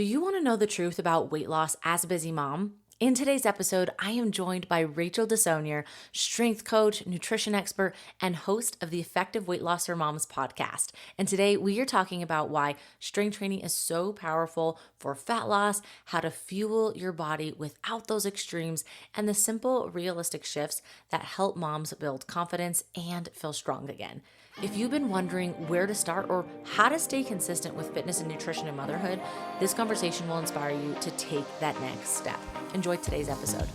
Do you want to know the truth about weight loss as a busy mom? In today's episode, I am joined by Rachel DeSonier, strength coach, nutrition expert, and host of the Effective Weight Loss for Moms podcast. And today we are talking about why strength training is so powerful for fat loss, how to fuel your body without those extremes, and the simple, realistic shifts that help moms build confidence and feel strong again. If you've been wondering where to start or how to stay consistent with fitness and nutrition and motherhood, this conversation will inspire you to take that next step. Enjoy today's episode.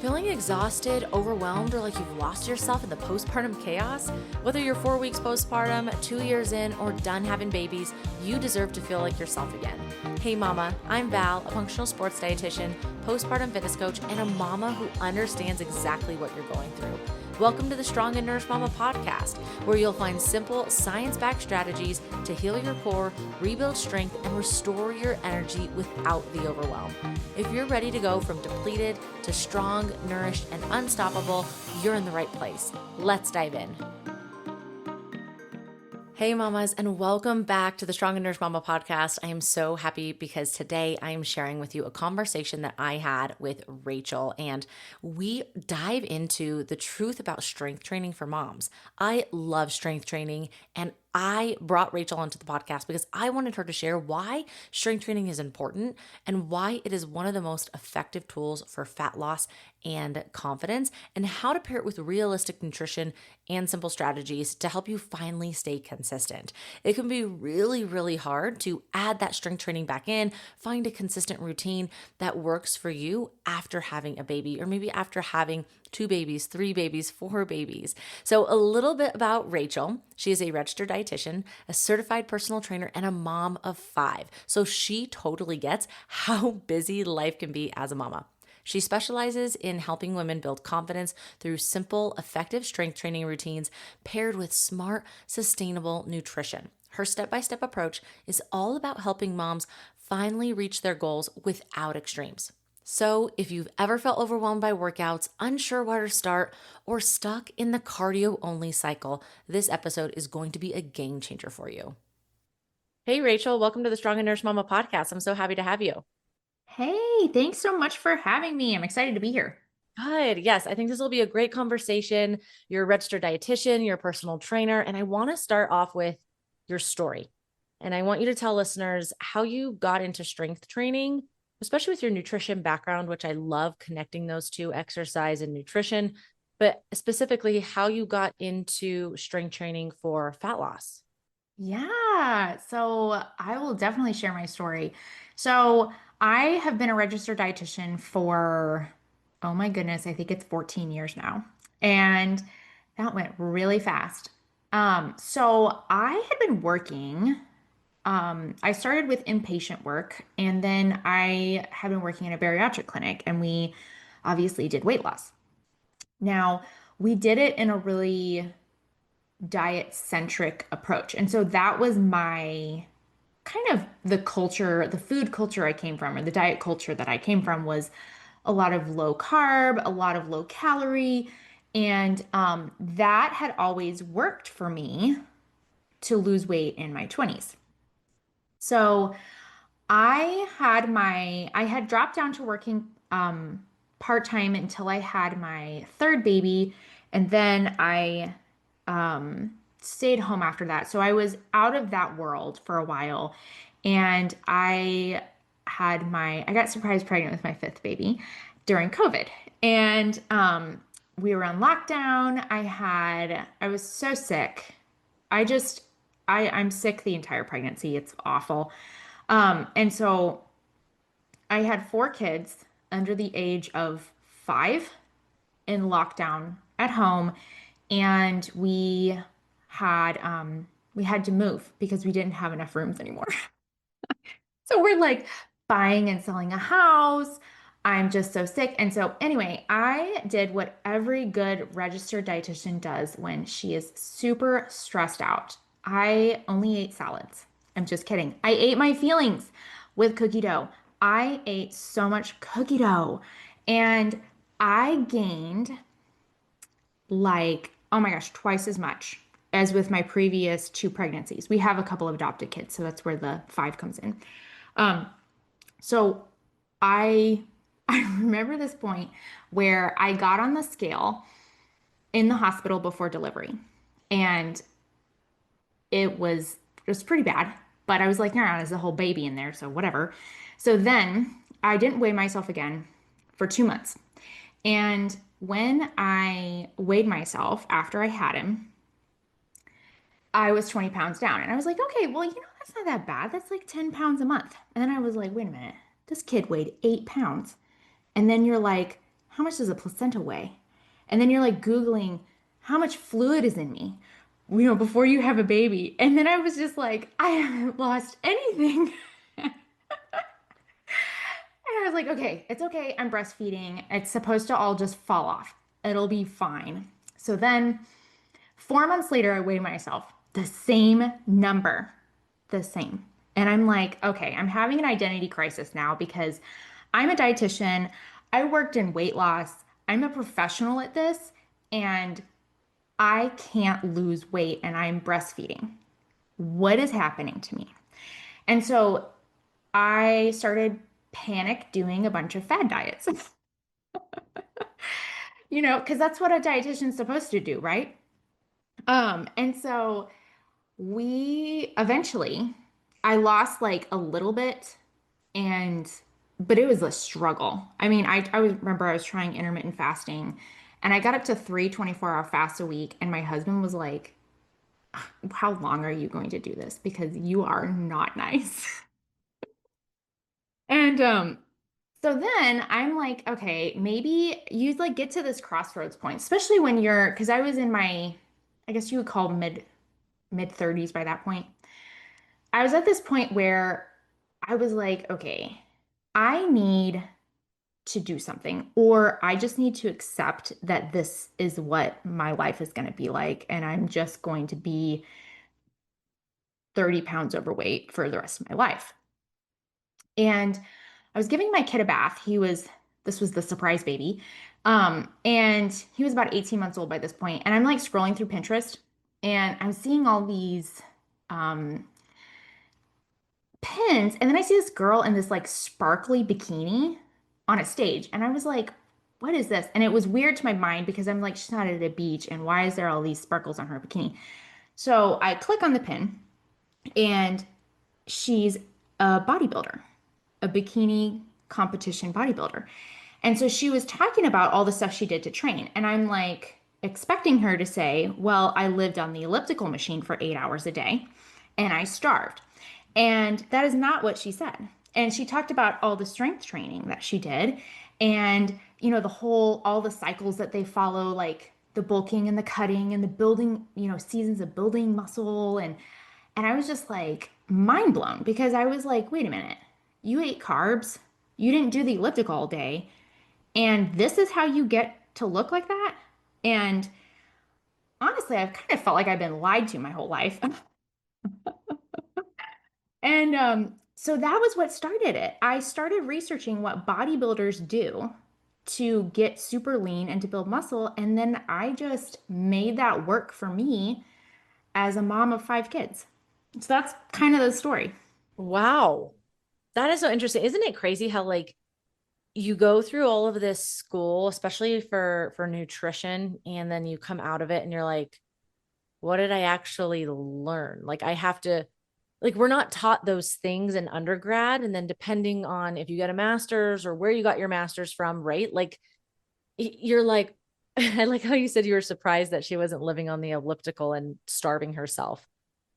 Feeling exhausted, overwhelmed, or like you've lost yourself in the postpartum chaos? Whether you're 4 weeks postpartum, 2 years in, or done having babies, you deserve to feel like yourself again. Hey mama, I'm Val, a functional sports dietitian, postpartum fitness coach, and a mama who understands exactly what you're going through. Welcome to the Strong and Nourished Mama podcast, where you'll find simple, science-backed strategies to heal your core, rebuild strength, and restore your energy without the overwhelm. If you're ready to go from depleted to strong, nourished, and unstoppable, you're in the right place. Let's dive in. Hey mamas, and welcome back to the Strong and Nourished Mama podcast. I am so happy because today I am sharing with you a conversation that I had with Rachel, and we dive into the truth about strength training for moms. I love strength training, and I brought Rachel onto the podcast because I wanted her to share why strength training is important and why it is one of the most effective tools for fat loss and confidence, and how to pair it with realistic nutrition and simple strategies to help you finally stay consistent. It can be really, really hard to add that strength training back in, find a consistent routine that works for you after having a baby, or maybe after having 2 babies, 3 babies, 4 babies. So a little bit about Rachel. She is a registered dietitian, a certified personal trainer, and a mom of 5. So she totally gets how busy life can be as a mama. She specializes in helping women build confidence through simple, effective strength training routines paired with smart, sustainable nutrition. Her step-by-step approach is all about helping moms finally reach their goals without extremes. So if you've ever felt overwhelmed by workouts, unsure where to start, or stuck in the cardio-only cycle, this episode is going to be a game changer for you. Hey, Rachel, welcome to the Strong and Nourished Mama podcast. I'm so happy to have you. Hey, thanks so much for having me. I'm excited to be here. Good. Yes, I think this will be a great conversation. You're a registered dietitian, you're a personal trainer, and I want to start off with your story. And I want you to tell listeners how you got into strength training, especially with your nutrition background, which I love connecting those two, exercise and nutrition, but specifically how you got into strength training for fat loss. Yeah, so I will definitely share my story. So I have been a registered dietitian for, oh my goodness, I think it's 14 years now. And that went really fast. So I had been working, I started with inpatient work, and then I had been working in a bariatric clinic, and we obviously did weight loss. Now, we did it in a really diet centric approach. And so that was my kind of the culture, the food culture I came from, or the diet culture that I came from was a lot of low carb, a lot of low calorie. And that had always worked for me to lose weight in my 20s. So I had dropped down to working part-time until I had my third baby. And then I stayed home after that. So I was out of that world for a while. And I got surprise pregnant with my fifth baby during COVID. And we were on lockdown. I was so sick. I just, I'm sick the entire pregnancy. It's awful. And so I had 4 kids under the age of 5 in lockdown at home, and we had to move because we didn't have enough rooms anymore. So we're like buying and selling a house. I'm just so sick. And so anyway, I did what every good registered dietitian does when she is super stressed out. I only ate salads. I'm just kidding. I ate my feelings with cookie dough. I ate so much cookie dough, and I gained like, oh my gosh, twice as much as with my previous 2 pregnancies. We have a couple of adopted kids, so that's where the 5 comes in. Um, so I I remember this point where I got on the scale in the hospital before delivery, and it was pretty bad. But I was like, nah, there's a whole baby in there, so whatever. So then I didn't weigh myself again for 2 months. And when I weighed myself after I had him, I was 20 pounds down. And I was like, okay, well, that's not that bad. That's like 10 pounds a month. And then I was like, wait a minute, this kid weighed 8 pounds. And then you're like, how much does a placenta weigh? And then you're like Googling, how much fluid is in me, before you have a baby. And then I was just like, I haven't lost anything. And I was like, okay, it's okay. I'm breastfeeding. It's supposed to all just fall off. It'll be fine. So then 4 months later, I weighed myself, the same number, the same. And I'm like, okay, I'm having an identity crisis now because I'm a dietitian. I worked in weight loss. I'm a professional at this, and I can't lose weight and I'm breastfeeding. What is happening to me? And so I started panic doing a bunch of fad diets, because that's what a dietitian's supposed to do, right? And so we eventually, I lost like a little bit, and but it was a struggle. I mean, remember I was trying intermittent fasting, and I got up to 3 24-hour fasts a week, and my husband was like, how long are you going to do this? Because you are not nice. And so then I'm like, okay, maybe you like get to this crossroads point, especially when because I was in my, I guess you would call mid 30s by that point. I was at this point where I was like, okay, I need to do something, or I just need to accept that this is what my life is going to be like, and I'm just going to be 30 pounds overweight for the rest of my life. And I was giving my kid a bath. This was the surprise baby. And he was about 18 months old by this point. And I'm like scrolling through Pinterest, and I'm seeing all these um, pins. And then I see this girl in this like sparkly bikini on a stage. And I was like, what is this? And it was weird to my mind because I'm like, she's not at a beach. And why is there all these sparkles on her bikini? So I click on the pin, and she's a bodybuilder, a bikini competition bodybuilder. And so she was talking about all the stuff she did to train. And I'm like expecting her to say, well, I lived on the elliptical machine for 8 hours a day and I starved. And that is not what she said. And she talked about all the strength training that she did, and, all the cycles that they follow, like the bulking and the cutting and the building, seasons of building muscle. And I was just like mind blown because I was like, wait a minute, you ate carbs, you didn't do the elliptical all day, and this is how you get to look like that? And honestly, I've kind of felt like I've been lied to my whole life. And so that was what started it. I started researching what bodybuilders do to get super lean and to build muscle. And then I just made that work for me as a mom of 5 kids. So that's kind of the story. Wow. That is so interesting. Isn't it crazy how like you go through all of this school, especially for nutrition, and then you come out of it and you're like, what did I actually learn? Like I have to like we're not taught those things in undergrad, and then depending on if you get a master's or where you got your master's from, right? Like you're like I like how you said you were surprised that she wasn't living on the elliptical and starving herself.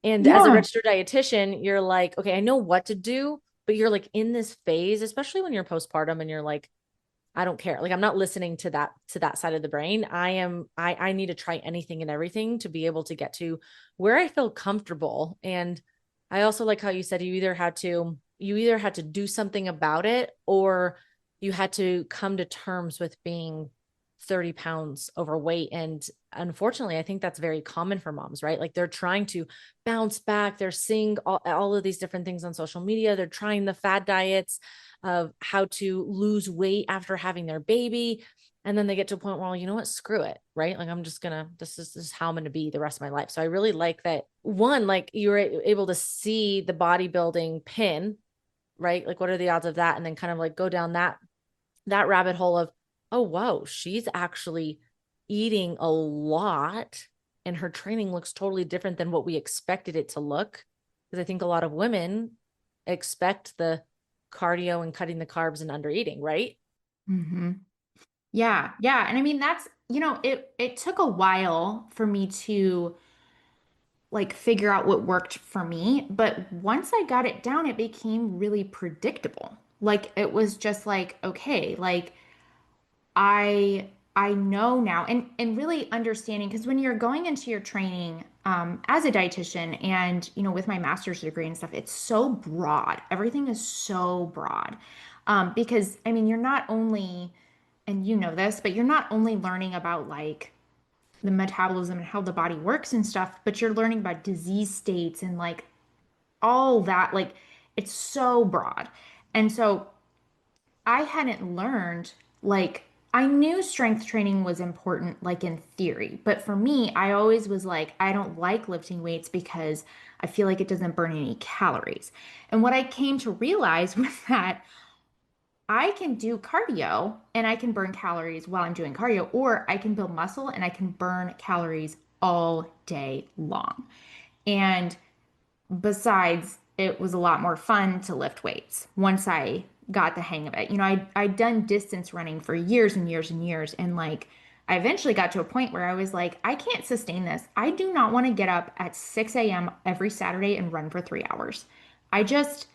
And as a Yeah. registered dietitian, you're like, okay, I know what to do, but you're like in this phase, especially when you're postpartum and you're like, I don't care. Like I'm not listening to that side of the brain. I need to try anything and everything to be able to get to where I feel comfortable. And I also like how you said you either had to do something about it, or you had to come to terms with being 30 pounds overweight. And unfortunately, I think that's very common for moms, right? Like they're trying to bounce back. They're seeing all of these different things on social media. They're trying the fad diets of how to lose weight after having their baby. And then they get to a point where, well, you know what, screw it. Right. Like I'm just gonna, this is how I'm going to be the rest of my life. So I really like that one, like you were able to see the bodybuilding pin right? Like, what are the odds of that? And then kind of like go down that rabbit hole of, oh, whoa, she's actually eating a lot and her training looks totally different than what we expected it to look. Because I think a lot of women expect the cardio and cutting the carbs and under eating, right? Hmm. Yeah, yeah. And I mean, that's, it took a while for me to like figure out what worked for me, but once I got it down, it became really predictable. Like it was just like, okay, like I know now, and really understanding, because when you're going into your training as a dietitian and with my master's degree and stuff, it's so broad. Everything is so broad. Because I mean, you're not only, and you know this, but you're not only learning about like the metabolism and how the body works and stuff, but you're learning about disease states and like all that. Like it's so broad. And so I hadn't learned, like, I knew strength training was important, like in theory, but for me, I always was like, I don't like lifting weights because I feel like it doesn't burn any calories. And what I came to realize was that I can do cardio and I can burn calories while I'm doing cardio, or I can build muscle and I can burn calories all day long. And besides, it was a lot more fun to lift weights once I got the hang of it. I'd done distance running for years and years and years. And like, I eventually got to a point where I was like, I can't sustain this. I do not want to get up at 6 a.m. every Saturday and run for 3 hours. I just,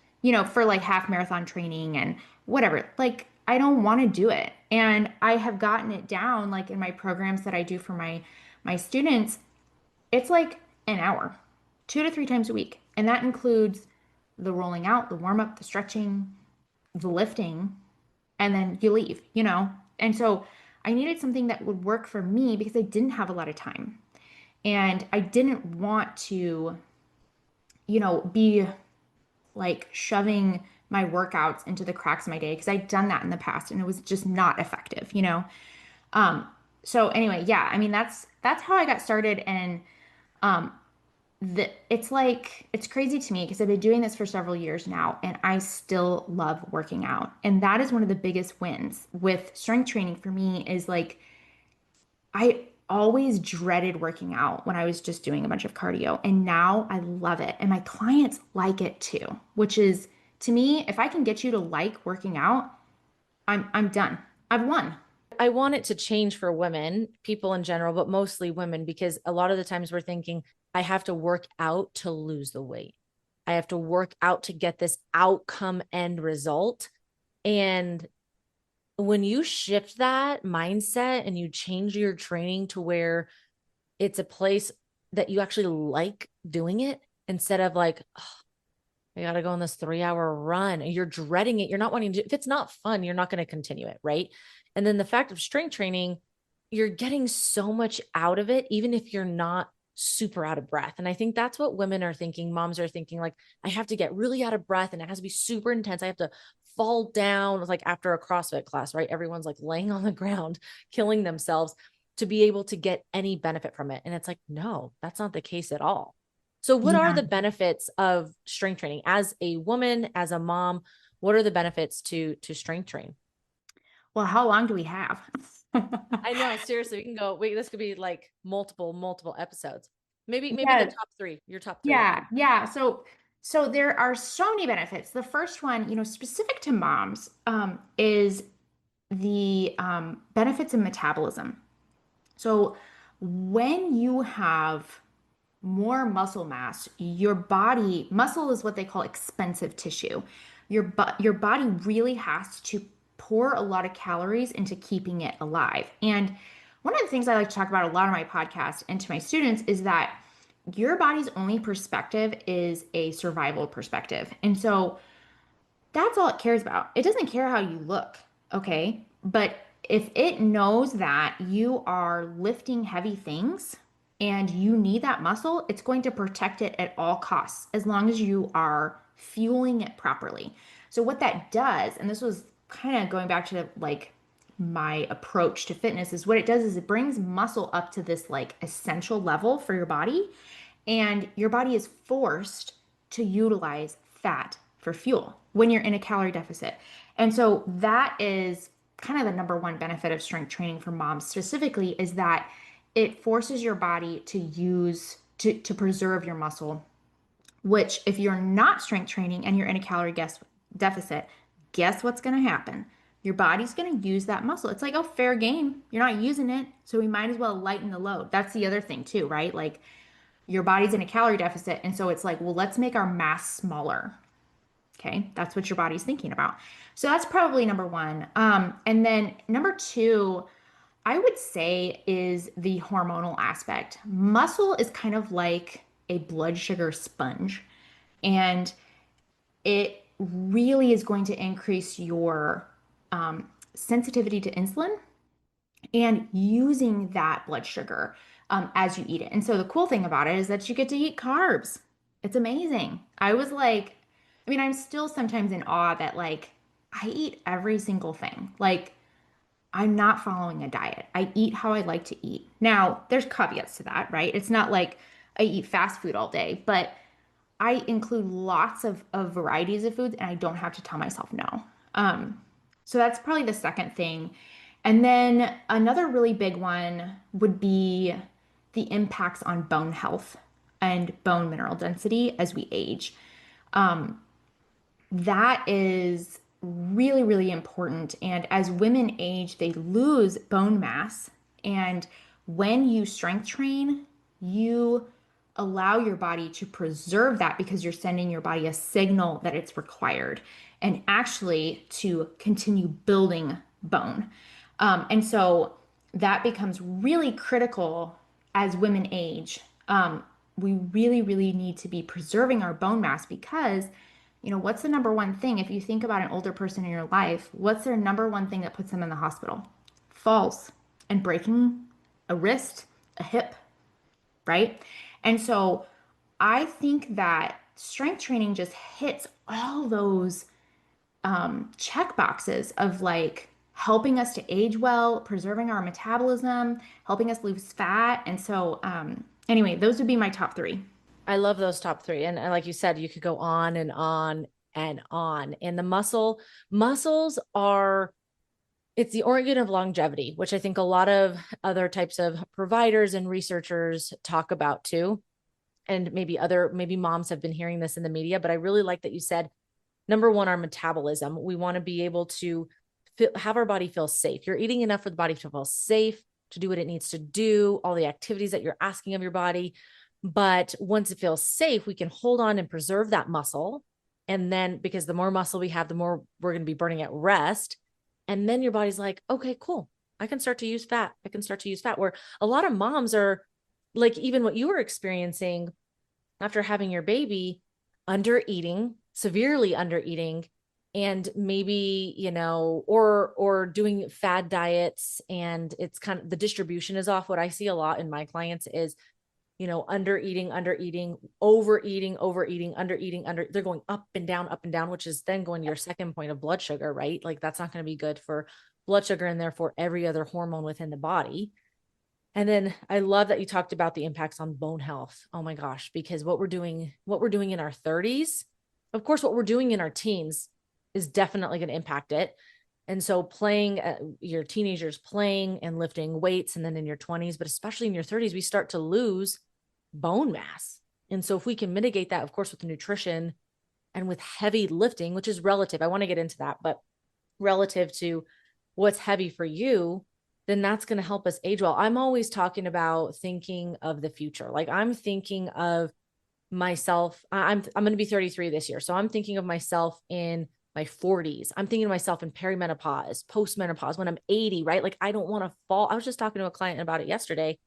for like half marathon training and whatever, like, I don't want to do it. And I have gotten it down, like in my programs that I do for my students, it's like an hour, 2 to 3 times a week. And that includes the rolling out, the warm up, the stretching, the lifting, and then you leave. And so I needed something that would work for me because I didn't have a lot of time. And I didn't want to, be like shoving my workouts into the cracks of my day because I'd done that in the past and it was just not effective. Um, so anyway, yeah, I mean that's how I got started. And it's like it's crazy to me because I've been doing this for several years now and I still love working out. And that is one of the biggest wins with strength training for me is like I always dreaded working out when I was just doing a bunch of cardio and now I love it and my clients like it too, which is to me, if I can get you to like working out, I'm done. I've won. I want it to change for women, people in general, but mostly women, because a lot of the times we're thinking, I have to work out to lose the weight. I have to work out to get this outcome end result. And when you shift that mindset and you change your training to where it's a place that you actually like doing it instead of like, oh, I got to go on this 3 hour run. And you're dreading it. You're not wanting to, if it's not fun, you're not going to continue it. Right. And then the fact of strength training, you're getting so much out of it, even if you're not super out of breath. And I think that's what women are thinking. Moms are thinking, like, I have to get really out of breath and it has to be super intense. I have to fall down like after a CrossFit class, right? Everyone's like laying on the ground, killing themselves to be able to get any benefit from it. And it's like, no, that's not the case at all. So, what are Yeah. the benefits of strength training as a woman, as a mom? What are the benefits to strength train? Well, how long do we have? I know, seriously, we can go. Wait, this could be like multiple episodes. Maybe the Yes. top three. Your top three. Yeah, yeah. So there are so many benefits. The first one, specific to moms, is the benefits of metabolism. So when you have more muscle mass, your body, muscle is what they call expensive tissue. Your body really has to pour a lot of calories into keeping it alive. And one of the things I like to talk about a lot on my podcast and to my students is that your body's only perspective is a survival perspective. And so that's all it cares about. It doesn't care how you look, okay? But if it knows that you are lifting heavy things and you need that muscle, it's going to protect it at all costs as long as you are fueling it properly. So, what that does, and this was kind of going back to like my approach to fitness, is what it does is it brings muscle up to this like essential level for your body, and your body is forced to utilize fat for fuel, when you're in a calorie deficit. And so that is kind of the number one benefit of strength training for moms specifically is that it forces your body to use to preserve your muscle, which if you're not strength training and you're in a deficit, guess what's going to happen? Your body's going to use that muscle. It's like, oh, fair game. You're not using it, so we might as well lighten the load. That's the other thing too, right? Like your body's in a calorie deficit, and so it's like, well, let's make our mass smaller. Okay, that's what your body's thinking about. So that's probably number one. And then number two, I would say is the hormonal aspect. Muscle is kind of like a blood sugar sponge, and it really is going to increase your sensitivity to insulin and using that blood sugar as you eat it. And so the cool thing about it is that you get to eat carbs. It's amazing. I was like, I mean, I'm still sometimes in awe that like I eat every single thing. Like I'm not following a diet. I eat how I like to eat. Now, there's caveats to that, right? It's not like I eat fast food all day, but I include lots of varieties of foods and I don't have to tell myself no. Um, so that's probably the second thing. And then another really big one would be the impacts on bone health and bone mineral density as we age. That is really, really important. And as women age, they lose bone mass. And when you strength train, you allow your body to preserve that because you're sending your body a signal that it's required and actually to continue building bone. And so that becomes really critical as women age. We really, really need to be preserving our bone mass because, what's the number one thing? If you think about an older person in your life, what's their number one thing that puts them in the hospital? Falls and breaking a wrist, a hip, right? And so I think that strength training just hits all those check boxes of like helping us to age well, preserving our metabolism, helping us lose fat. And so, anyway, those would be my top three. I love those top three. And like you said, you could go on and on and on. And the muscles are, it's the organ of longevity, which I think a lot of other types of providers and researchers talk about too. And maybe moms have been hearing this in the media, but I really like that you said, number one, our metabolism. We want to be able to have our body feel safe. You're eating enough for the body to feel safe, to do what it needs to do, all the activities that you're asking of your body. But once it feels safe, we can hold on and preserve that muscle. And then because the more muscle we have, the more we're going to be burning at rest. And then your body's like, okay, cool. I can start to use fat. I can start to use fat. Where a lot of moms are like, even what you were experiencing after having your baby, under eating, severely under eating, and maybe, or doing fad diets. And it's kind of the distribution is off. What I see a lot in my clients is, under eating, overeating, they're going up and down, which is then going to your second point of blood sugar, right? Like that's not going to be good for blood sugar and therefore every other hormone within the body. And then I love that you talked about the impacts on bone health. Oh my gosh, because what we're doing in our 30s, of course, what we're doing in our teens is definitely going to impact it. And so playing your teenagers playing and lifting weights, and then in your 20s, but especially in your 30s, we start to lose bone mass. And so if we can mitigate that, of course, with nutrition and with heavy lifting, which is relative, I want to get into that, but relative to what's heavy for you, then that's going to help us age well. I'm always talking about thinking of the future. Like I'm thinking of myself. I'm going to be 33 this year. So I'm thinking of myself in my 40s. I'm thinking of myself in perimenopause, postmenopause, when I'm 80, right? Like I don't want to fall. I was just talking to a client about it yesterday.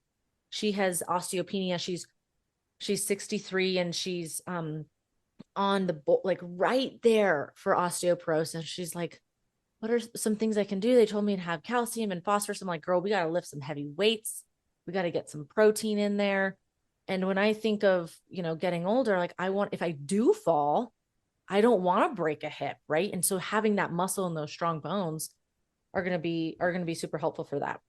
She has osteopenia. She's 63 and she's on the like right there for osteoporosis. She's like, what are some things I can do? They told me to have calcium and phosphorus. I'm like, girl, we got to lift some heavy weights. We got to get some protein in there. And when I think of, getting older, like if I do fall, I don't want to break a hip. Right. And so having that muscle and those strong bones are going to be super helpful for that.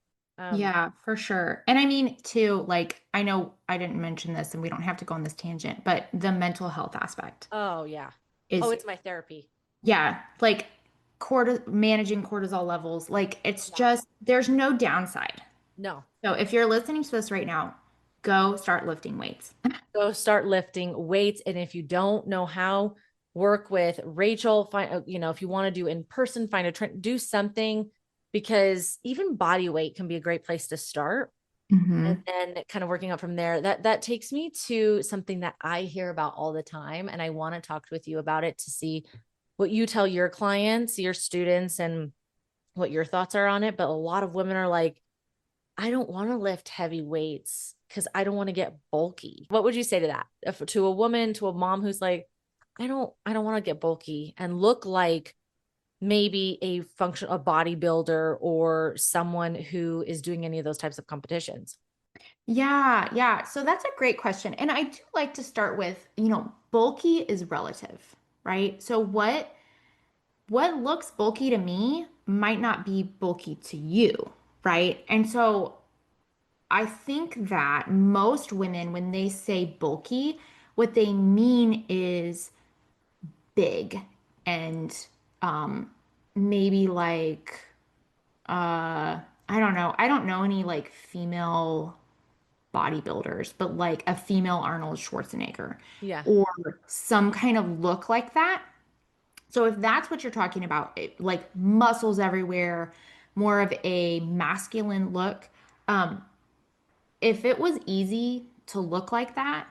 Yeah, for sure. And I mean, too, like, I know I didn't mention this and we don't have to go on this tangent, but the mental health aspect Oh yeah. Oh, is it's my therapy. Yeah, like managing cortisol levels, like it's Yeah. just there's no downside. No. So if you're listening to this right now, go start lifting weights. Go start lifting weights. And if you don't know how, work with Rachel. Find, if you want to do in person, find a train, do something, because even body weight can be a great place to start. And Hmm. then kind of working up from there. That takes me to something that I hear about all the time. And I want to talk with you about it to see what you tell your clients, your students, and what your thoughts are on it. But a lot of women are like, I don't want to lift heavy weights because I don't want to get bulky. What would you say to that? If, to a woman, to a mom who's like, I don't want to get bulky and look like maybe a bodybuilder or someone who is doing any of those types of competitions. Yeah, yeah. So that's a great question. And I do like to start with, bulky is relative, right? So what looks bulky to me might not be bulky to you, right? And so I think that most women, when they say bulky, what they mean is big and maybe like I don't know. I don't know any like female bodybuilders, but like a female Arnold Schwarzenegger Yeah. or some kind of look like that. So if that's what you're talking about, like muscles everywhere, more of a masculine look. Um, if it was easy to look like that,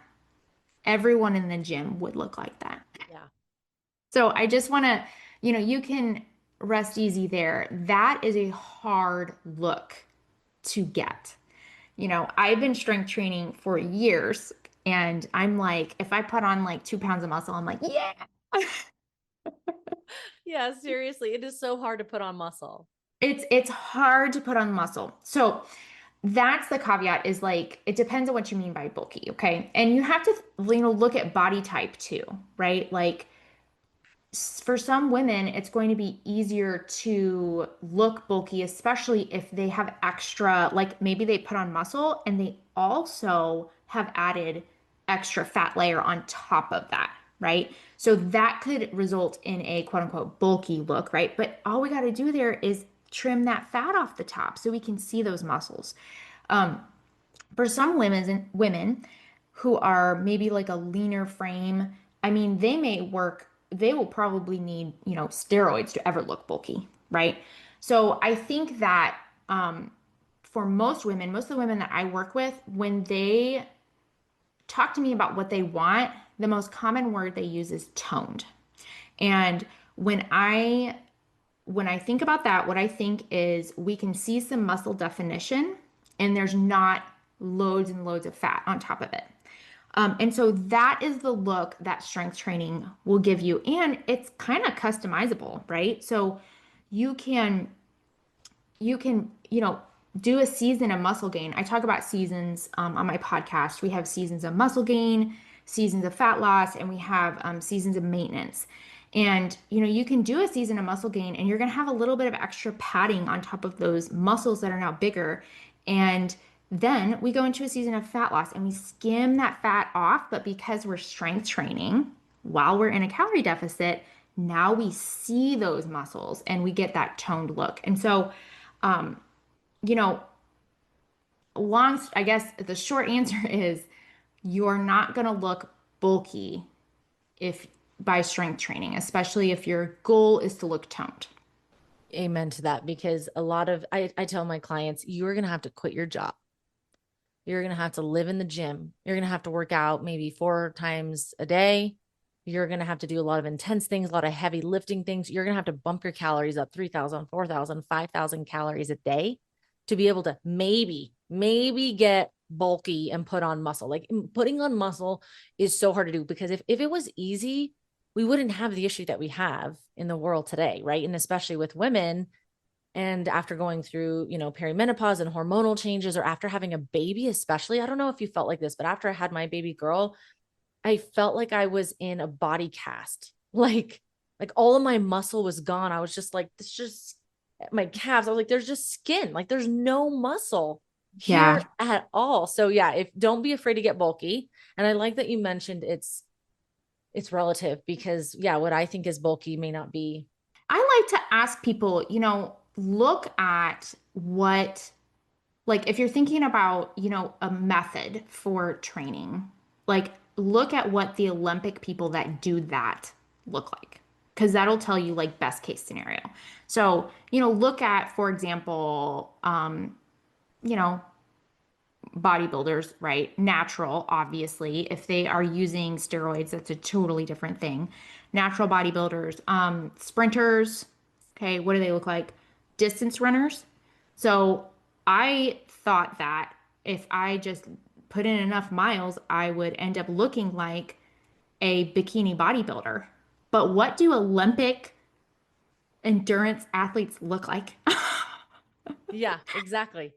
everyone in the gym would look like that. Yeah. So I just want to, you can rest easy there. That is a hard look to get. I've been strength training for years, and I'm like, if I put on like 2 pounds of muscle, I'm like, yeah. Yeah, seriously, it is so hard to put on muscle. It's hard to put on muscle. So that's the caveat is like it depends on what you mean by bulky, okay? And you have to look at body type too, right? Like for some women, it's going to be easier to look bulky, especially if they have extra, like maybe they put on muscle and they also have added extra fat layer on top of that, right? So that could result in a quote unquote bulky look, right? But all we got to do there is trim that fat off the top so we can see those muscles. For some women who are maybe like a leaner frame, I mean, they will probably need, steroids to ever look bulky, right? So I think that for most women, most of the women that I work with, when they talk to me about what they want, the most common word they use is toned. And when I when I think about that, what I think is we can see some muscle definition and there's not loads and loads of fat on top of it. And so that is the look that strength training will give you. And it's kind of customizable, right? So you can do a season of muscle gain. I talk about seasons on my podcast. We have seasons of muscle gain, seasons of fat loss, and we have seasons of maintenance. And you can do a season of muscle gain, and you're gonna have a little bit of extra padding on top of those muscles that are now bigger. And then we go into a season of fat loss, and we skim that fat off. But because we're strength training while we're in a calorie deficit, now we see those muscles and we get that toned look. And so you know, I guess the short answer is you're not going to look bulky if by strength training, especially if your goal is to look toned. Amen to that, because a lot of I tell my clients, you're gonna have to quit your job. You're going to have to live in the gym. You're going to have to work out maybe 4 times a day. You're going to have to do a lot of intense things, a lot of heavy lifting things. You're going to have to bump your calories up 3,000, 4,000, 5,000 calories a day to be able to maybe get bulky and put on muscle. Like putting on muscle is so hard to do, because if it was easy, we wouldn't have the issue that we have in the world today, right? And especially with women, and after going through, perimenopause and hormonal changes, or after having a baby, especially, I don't know if you felt like this, but after I had my baby girl, I felt like I was in a body cast. Like all of my muscle was gone. I was just like, this just my calves. I was like, there's just skin. Like there's no muscle here Yeah. at all. So yeah, if don't be afraid to get bulky. And I like that you mentioned it's It's relative because yeah, what I think is bulky may not be. I like to ask people, look at what, like, if you're thinking about, a method for training, like, look at what the Olympic people that do that look like, because that'll tell you, like, best case scenario. So, look at, for example, you know, bodybuilders, right? Natural, obviously. If they are using steroids, that's a totally different thing. Natural bodybuilders, sprinters, okay, what do they look like? Distance runners. So I thought that if I just put in enough miles, I would end up looking like a bikini bodybuilder. But what do Olympic endurance athletes look like? Yeah, exactly.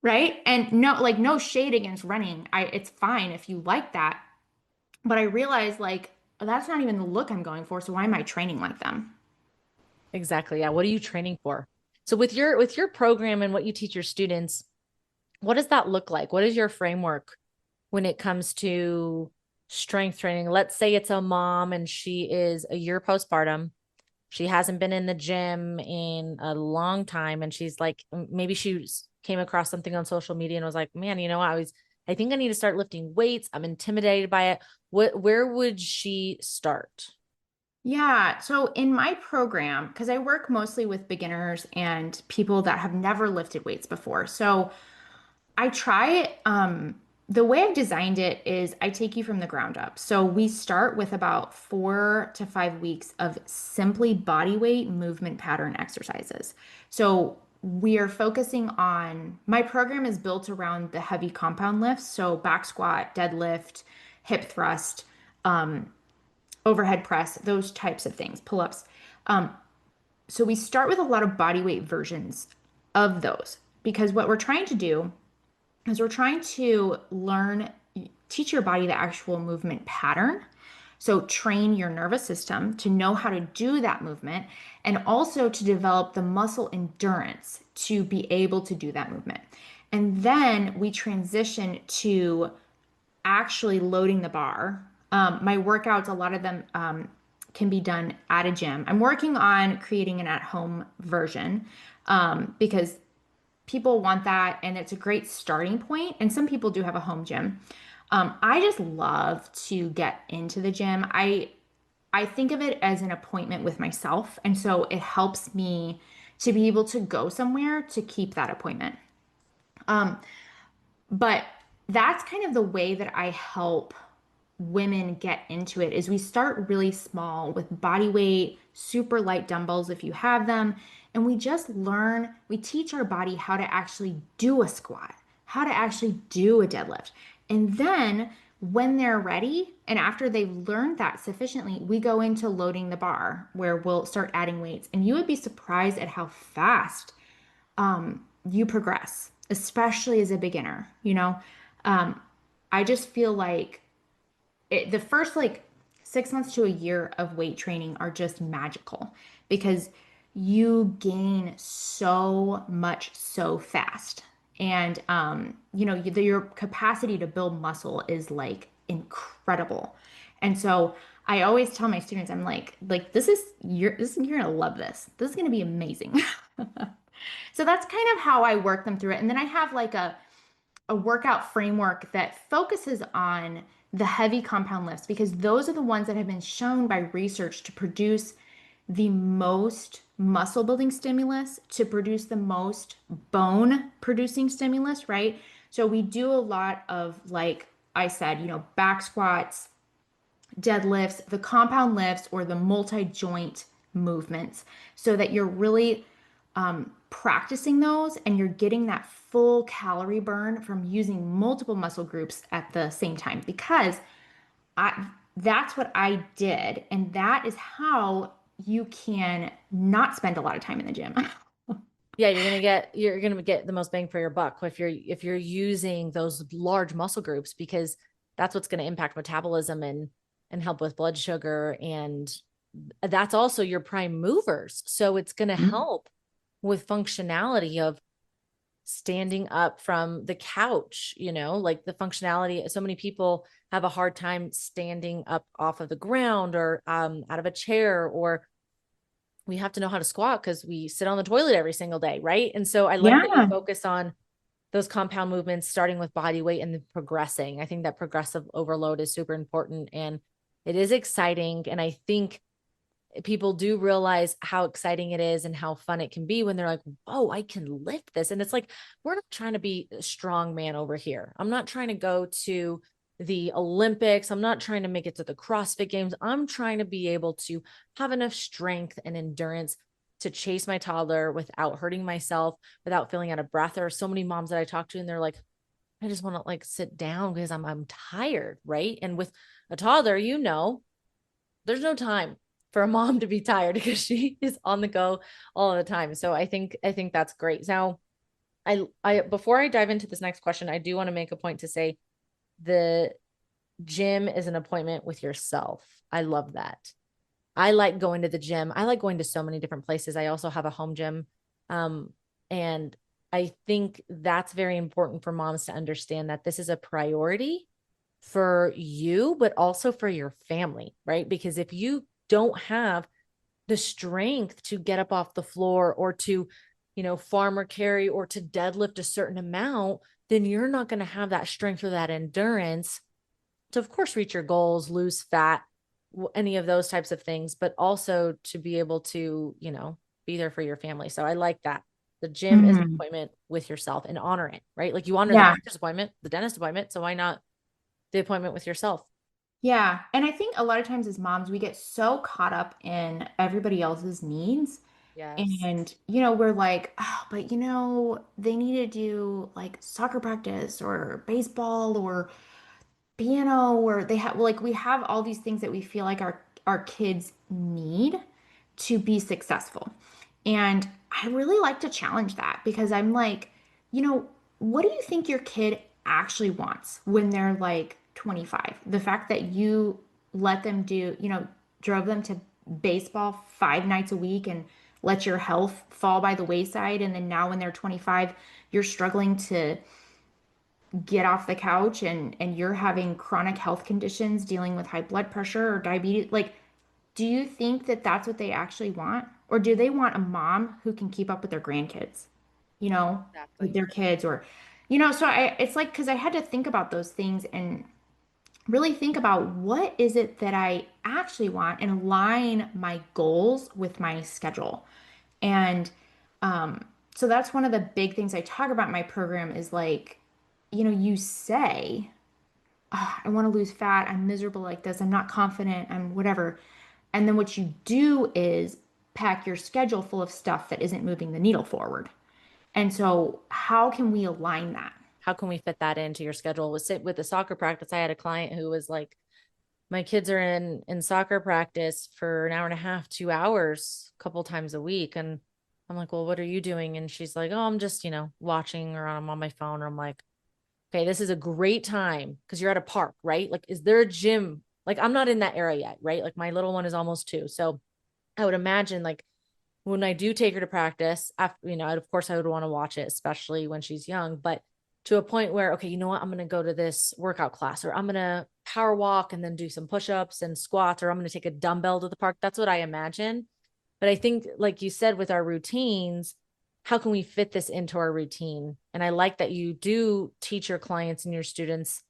Right? And no, like no shade against running. It's fine if you like that. But I realized like that's not even the look I'm going for. So why am I training like them? Exactly. Yeah. What are you training for? So with your program and what you teach your students, what does that look like? What is your framework when it comes to strength training? Let's say it's a mom and she is a year postpartum. She hasn't been in the gym in a long time. And she's like, maybe came across something on social media and was like, man, I think I need to start lifting weights. I'm intimidated by it. Where would she start? Yeah. So in my program, because I work mostly with beginners and people that have never lifted weights before. So I try the way I've designed it is I take you from the ground up. So we start with about 4 to 5 weeks of simply body weight movement pattern exercises. So we are focusing on my program is built around the heavy compound lifts, so back squat, deadlift, hip thrust, overhead press, those types of things, pull-ups. So we start with a lot of body weight versions of those because what we're trying to do is we're trying to teach your body the actual movement pattern. So train your nervous system to know how to do that movement and also to develop the muscle endurance to be able to do that movement. And then we transition to actually loading the bar. My workouts, a lot of them can be done at a gym. I'm working on creating an at-home version because people want that and it's a great starting point. And some people do have a home gym. I just love to get into the gym. I think of it as an appointment with myself. And so it helps me to be able to go somewhere to keep that appointment. But that's kind of the way that I help women get into it is we start really small with body weight, super light dumbbells if you have them, and we teach our body how to actually do a squat, how to actually do a deadlift. And then when they're ready and after they've learned that sufficiently, we go into loading the bar where we'll start adding weights. And you would be surprised at how fast you progress, especially as a beginner, I just feel like the first like 6 months to a year of weight training are just magical because you gain so much so fast. And, your capacity to build muscle is like incredible. And so I always tell my students, I'm like, you're gonna love this. This is gonna be amazing. So that's kind of how I work them through it. And then I have like a workout framework that focuses on the heavy compound lifts because those are the ones that have been shown by research to produce the most muscle building stimulus, to produce the most bone producing stimulus, right? So we do a lot of, like I said, back squats, deadlifts, the compound lifts, or the multi joint movements so that you're really practicing those and you're getting that full calorie burn from using multiple muscle groups at the same time because that's what I did and that is how you can not spend a lot of time in the gym. Yeah, you're gonna get the most bang for your buck if you're using those large muscle groups because that's what's going to impact metabolism and help with blood sugar and that's also your prime movers. So it's going to help with functionality of standing up from the couch, like the functionality. So many people have a hard time standing up off of the ground or out of a chair, or we have to know how to squat because we sit on the toilet every single day, right? And so I like that you Yeah. focus on those compound movements, starting with body weight and then progressing. I think that progressive overload is super important and it is exciting. And I think people do realize how exciting it is and how fun it can be when they're like, oh, I can lift this. And it's like, we're not trying to be a strong man over here. I'm not trying to go to the Olympics. I'm not trying to make it to the CrossFit games. I'm trying to be able to have enough strength and endurance to chase my toddler without hurting myself, without feeling out of breath. There are so many moms that I talk to and they're like, I just want to like sit down because I'm tired, right? And with a toddler, there's no time for a mom to be tired because she is on the go all the time. So I think that's great. Now, I before I dive into this next question, I do want to make a point to say the gym is an appointment with yourself. I love that. I like going to the gym. I like going to so many different places. I also have a home gym. Um, and I think that's very important for moms to understand that this is a priority for you, but also for your family, right? Because if you don't have the strength to get up off the floor or to, farmer carry or to deadlift a certain amount, then you're not going to have that strength or that endurance to, of course, reach your goals, lose fat, any of those types of things, but also to be able to, be there for your family. So I like that. The gym is an Mhm. appointment with yourself and honor it, right? Like you honor the Yeah. doctor's appointment, the dentist appointment. So why not the appointment with yourself? Yeah. And I think a lot of times as moms, we get so caught up in everybody else's needs. Yes. And, we're like, oh, but they need to do like soccer practice or baseball or piano, or they have like we have all these things that we feel like our kids need to be successful. And I really like to challenge that because I'm like, you know, what do you think your kid actually wants when they're like 25? The fact that you let them do, drove them to baseball 5 nights a week and let your health fall by the wayside. And then now when they're 25, you're struggling to get off the couch and you're having chronic health conditions dealing with high blood pressure or diabetes. Like, do you think that that's what they actually want? Or do they want a mom who can keep up with their grandkids, with Exactly. their kids? Or, so it's like, because I had to think about those things and really think about what is it that I actually want and align my goals with my schedule. And so that's one of the big things I talk about in my program is like, you say, "Ah, I want to lose fat. I'm miserable like this. I'm not confident. I'm whatever." And then what you do is pack your schedule full of stuff that isn't moving the needle forward. And so, how can we align that? How can we fit that into your schedule? With the soccer practice, I had a client who was like, my kids are in soccer practice for an hour and a half, 2 hours, a couple times a week. And I'm like, well, what are you doing? And she's like, oh, I'm just, watching, or I'm on my phone. Or I'm like, okay, this is a great time because you're at a park, right? Like, is there a gym? Like, I'm not in that area yet, right? Like, my little one is almost 2. So I would imagine, like, when I do take her to practice, after, of course I would want to watch it, especially when she's young, but to a point where, okay, you know what? I'm going to go to this workout class, or I'm going to power walk and then do some push-ups and squats, or I'm going to take a dumbbell to the park. That's what I imagine. But I think, like you said, with our routines, how can we fit this into our routine? And I like that you do teach your clients and your students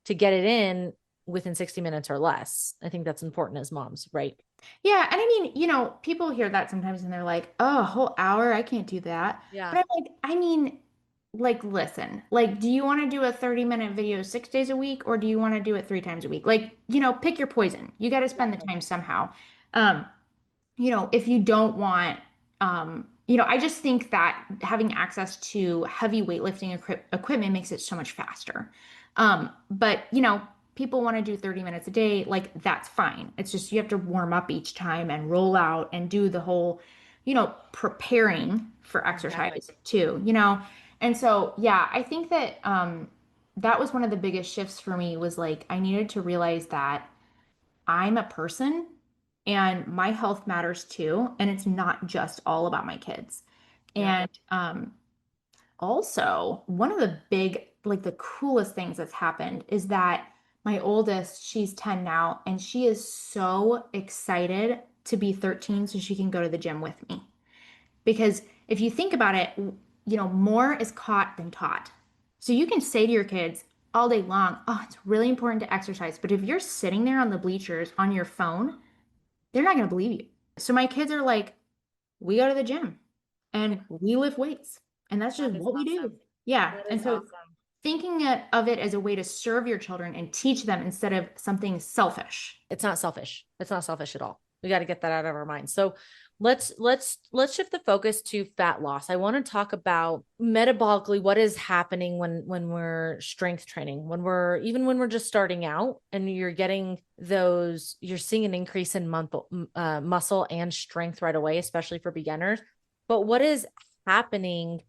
to get it in within 60 minutes or less. I think that's important as moms, right? Yeah, and I mean, people hear that sometimes and they're like, "Oh, a whole hour? I can't do that." Yeah. But I'm like, I mean, like, listen, like, do you want to do a 30-minute video 6 days a week or do you want to do it 3 times a week? Like, pick your poison. You got to spend the Exactly. time somehow. Um, if you don't want, I just think that having access to heavy weightlifting equipment makes it so much faster. But, people want to do 30 minutes a day, like that's fine. It's just you have to warm up each time and roll out and do the whole, preparing for Exactly. exercise too, And so, yeah, I think that that was one of the biggest shifts for me was like I needed to realize that I'm a person and my health matters too. And it's not just all about my kids. Yep. And also, one of the big, like the coolest things that's happened is that my oldest, she's 10 now, and she is so excited to be 13 so she can go to the gym with me. Because if you think about it, more is caught than taught. So you can say to your kids all day long, oh, it's really important to exercise. But if you're sitting there on the bleachers on your phone, they're not going to believe you. So my kids are like, we go to the gym and we lift weights, and that's just That is what we do. awesome. Yeah. That And is so awesome. thinking of it as a way to serve your children and teach them instead of something selfish. It's not selfish. It's not selfish at all. We got to get that out of our minds. So let's shift the focus to fat loss. I want to talk about metabolically what is happening when we're strength training, when we're just starting out and you're seeing an increase in muscle and strength right away, especially for beginners. But what is happening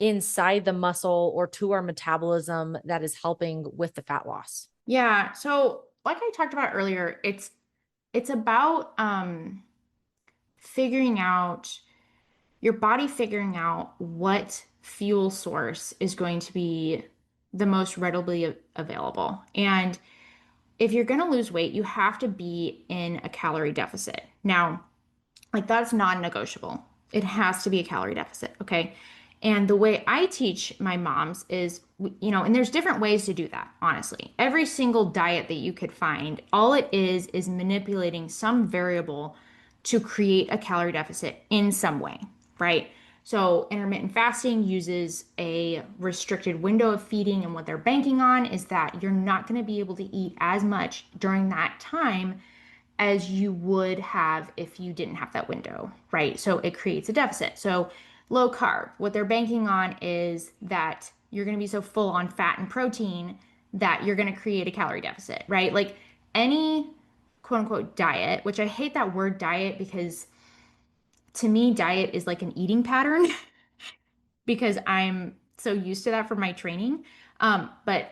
inside the muscle or to our metabolism that is helping with the fat loss? Yeah. So like I talked about earlier, it's about figuring out your body figuring out what fuel source is going to be the most readily available. And if you're going to lose weight, you have to be in a calorie deficit. Now, like that's non-negotiable. It has to be a calorie deficit, okay? And the way I teach my moms is, and there's different ways to do that, honestly. Every single diet that you could find, all it is manipulating some variable to create a calorie deficit in some way, right? So intermittent fasting uses a restricted window of feeding, and what they're banking on is that you're not going to be able to eat as much during that time as you would have if you didn't have that window, right? So it creates a deficit. So low carb, what they're banking on is that you're going to be so full on fat and protein that you're going to create a calorie deficit, right? Like any quote unquote diet, which I hate that word diet because to me, diet is like an eating pattern because I'm so used to that from my training. But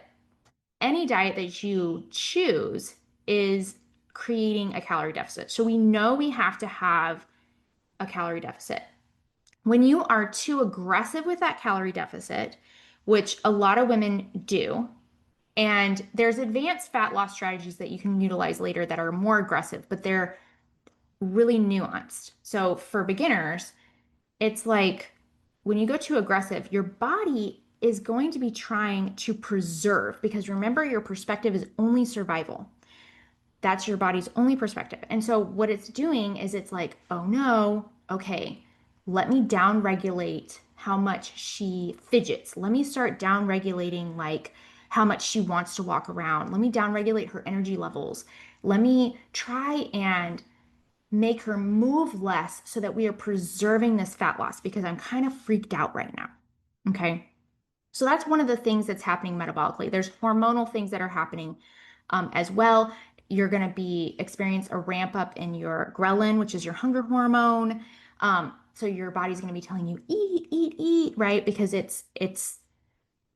any diet that you choose is creating a calorie deficit. So we know we have to have a calorie deficit. When you are too aggressive with that calorie deficit, which a lot of women do, and there's advanced fat loss strategies that you can utilize later that are more aggressive, but they're really nuanced. So for beginners, it's like when you go too aggressive, your body is going to be trying to preserve because remember, your perspective is only survival. That's your body's only perspective. And so what it's doing is it's like, oh no, okay, let me down regulate how much she fidgets. Let me start down regulating like how much she wants to walk around. Let me down regulate her energy levels. Let me try and make her move less so that we are preserving this fat loss because I'm kind of freaked out right now. Okay. So that's one of the things that's happening metabolically. There's hormonal things that are happening as well. You're going to be experience a ramp up in your ghrelin, which is your hunger hormone. So your body's going to be telling you eat, eat, eat, right? Because it's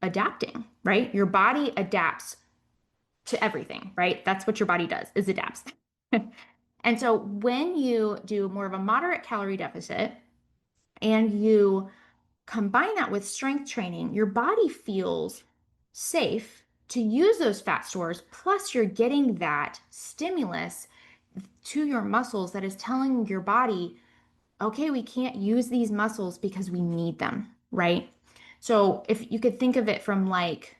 adapting, right? Your body adapts to everything, right? That's what your body does, is adapts. And so when you do more of a moderate calorie deficit and you combine that with strength training, your body feels safe to use those fat stores. Plus, you're getting that stimulus to your muscles that is telling your body, okay, we can't use these muscles because we need them, right? So, if you could think of it from like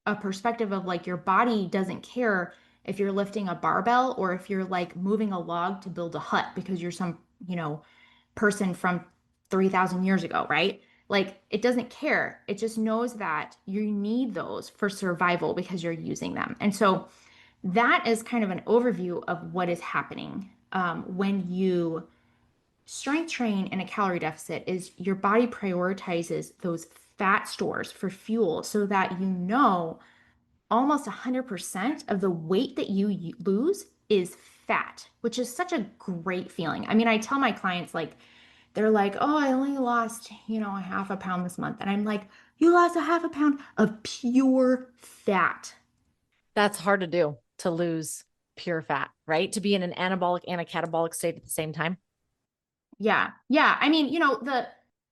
a perspective of like your body doesn't care if you're lifting a barbell or if you're like moving a log to build a hut because you're some, person from 3,000 years ago, right? Like it doesn't care. It just knows that you need those for survival because you're using them. And so that is kind of an overview of what is happening when you strength train in a calorie deficit is your body prioritizes those fat stores for fuel so that almost 100% of the weight that you lose is fat, which is such a great feeling. I mean, I tell my clients, like, they're like, oh, I only lost, a half a pound this month. And I'm like, you lost a half a pound of pure fat. That's hard to do, to lose pure fat, right? To be in an anabolic and a catabolic state at the same time. Yeah. Yeah. I mean,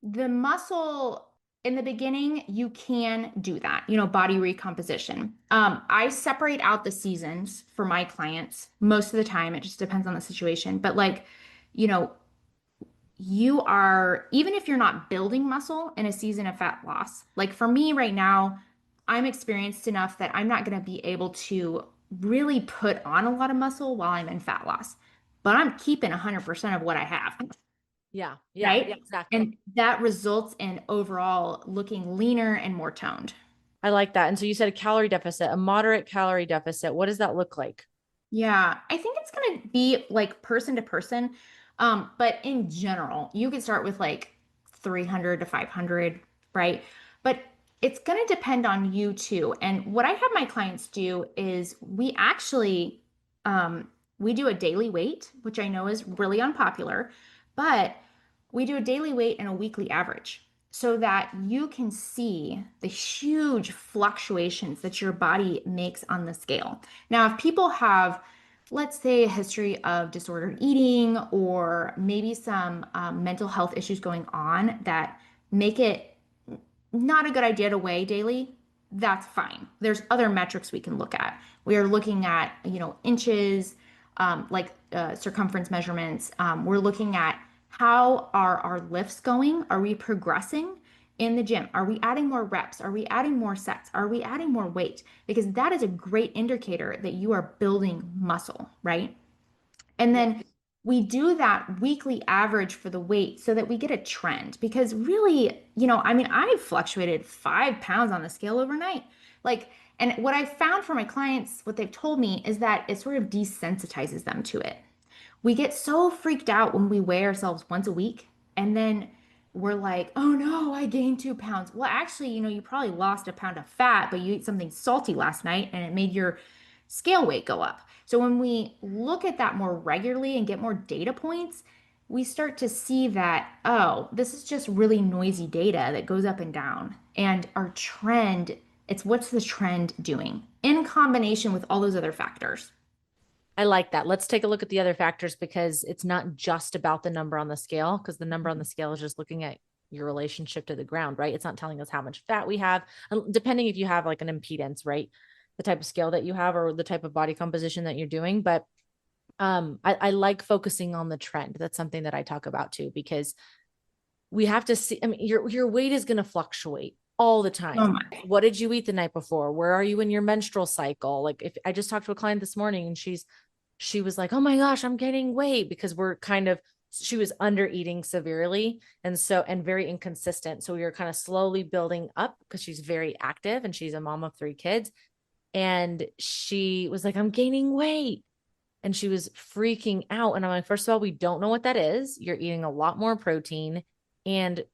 the muscle. in the beginning, you can do that, body recomposition. I separate out the seasons for my clients most of the time. It just depends on the situation. But like, you know, even if you're not building muscle in a season of fat loss, like for me right now, I'm experienced enough that I'm not going to be able to really put on a lot of muscle while I'm in fat loss, but I'm keeping 100% of what I have, Yeah, yeah, right? exactly. And that results in overall looking leaner and more toned. I like that. And so you said a calorie deficit, a moderate calorie deficit. What does that look like? Yeah, I think it's going to be like person to person. But in general, you could start with like 300 to 500, right? But it's going to depend on you too. And what I have my clients do is we do a daily weight, which I know is really unpopular, but we do a daily weight and a weekly average so that you can see the huge fluctuations that your body makes on the scale. Now, if people have, let's say, a history of disordered eating or maybe some mental health issues going on that make it not a good idea to weigh daily, that's fine. There's other metrics we can look at. We are looking at, inches, circumference measurements. We're looking at how are our lifts going? Are we progressing in the gym? Are we adding more reps? Are we adding more sets? Are we adding more weight? Because that is a great indicator that you are building muscle, right? And Yeah. then we do that weekly average for the weight so that we get a trend. Because really, I mean, I've fluctuated 5 pounds on the scale overnight. Like, and what I found for my clients, what they've told me is that it sort of desensitizes them to it. We get so freaked out when we weigh ourselves once a week and then we're like, oh no, I gained 2 pounds. Well, actually, you probably lost a pound of fat, but you ate something salty last night and it made your scale weight go up. So when we look at that more regularly and get more data points, we start to see that, oh, this is just really noisy data that goes up and down. And our trend, it's what's the trend doing in combination with all those other factors. I like that. Let's take a look at the other factors because it's not just about the number on the scale, because the number on the scale is just looking at your relationship to the ground, right? It's not telling us how much fat we have, depending if you have like an impedance, right? The type of scale that you have or the type of body composition that you're doing. But I like focusing on the trend. That's something that I talk about too, because we have to see, I mean, your weight is going to fluctuate all the time. So much. What did you eat the night before? Where are you in your menstrual cycle? Like if I just talked to a client this morning and she was like, oh my gosh, I'm gaining weight because she was under eating severely. And very inconsistent. So we were kind of slowly building up because she's very active and she's a mom of 3 kids. And she was like, I'm gaining weight. And she was freaking out. And I'm like, first of all, we don't know what that is. You're eating a lot more protein. And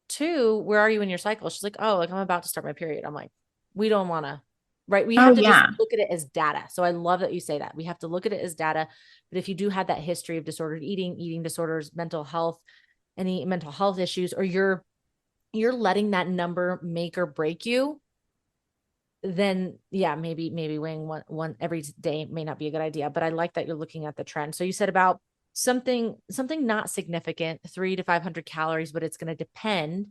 two, where are you in your cycle? She's like, oh, like I'm about to start my period. I'm like, we don't want to, right? We Oh, have to just yeah. look at it as data. So I love that you say that. We have to look at it as data. But if you do have that history of disordered eating, eating disorders, mental health, any mental health issues, or you're letting that number make or break you, then yeah, maybe weighing one every day may not be a good idea. But I like that you're looking at the trend. So you said about something not significant, 300 to 500 calories, but it's going to depend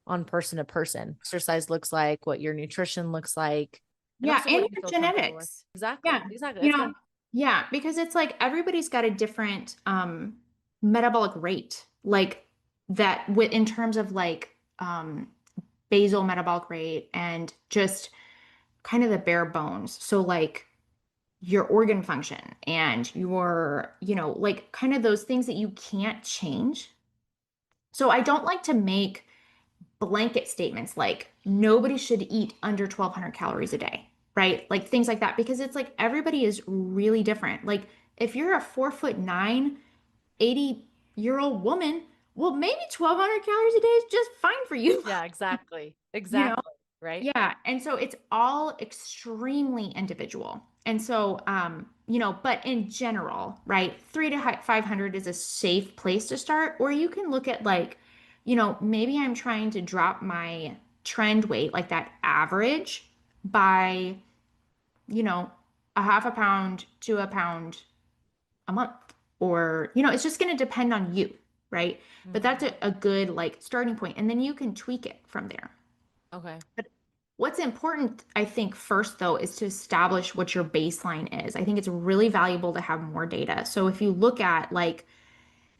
on person to person. Exercise looks like, what your nutrition looks like, and Yeah, also and what you your feel comfortable with. genetics. Exactly. Yeah. Exactly. You That's know, good. yeah, because it's like everybody's got a different metabolic rate. Like that with in terms of like basal metabolic rate and just kind of the bare bones. So like your organ function and your, like kind of those things that you can't change. So I don't like to make blanket statements like nobody should eat under 1,200 calories a day, right? Like things like that, because it's like everybody is really different. Like if you're a 4'9", 80-year-old woman, well, maybe 1,200 calories a day is just fine for you, Yeah, exactly. you know? Exactly. Right. Yeah. And so it's all extremely individual. And so, but in general, right, 500 is a safe place to start. Or you can look at like, maybe I'm trying to drop my trend weight, like that average, by, you know, a half a pound to a pound a month. Or, it's just going to depend on you, right? But that's Mhm. a good like starting point. And then you can tweak it from there. Okay. But what's important, I think, first though, is to establish what your baseline is. I think it's really valuable to have more data. So if you look at like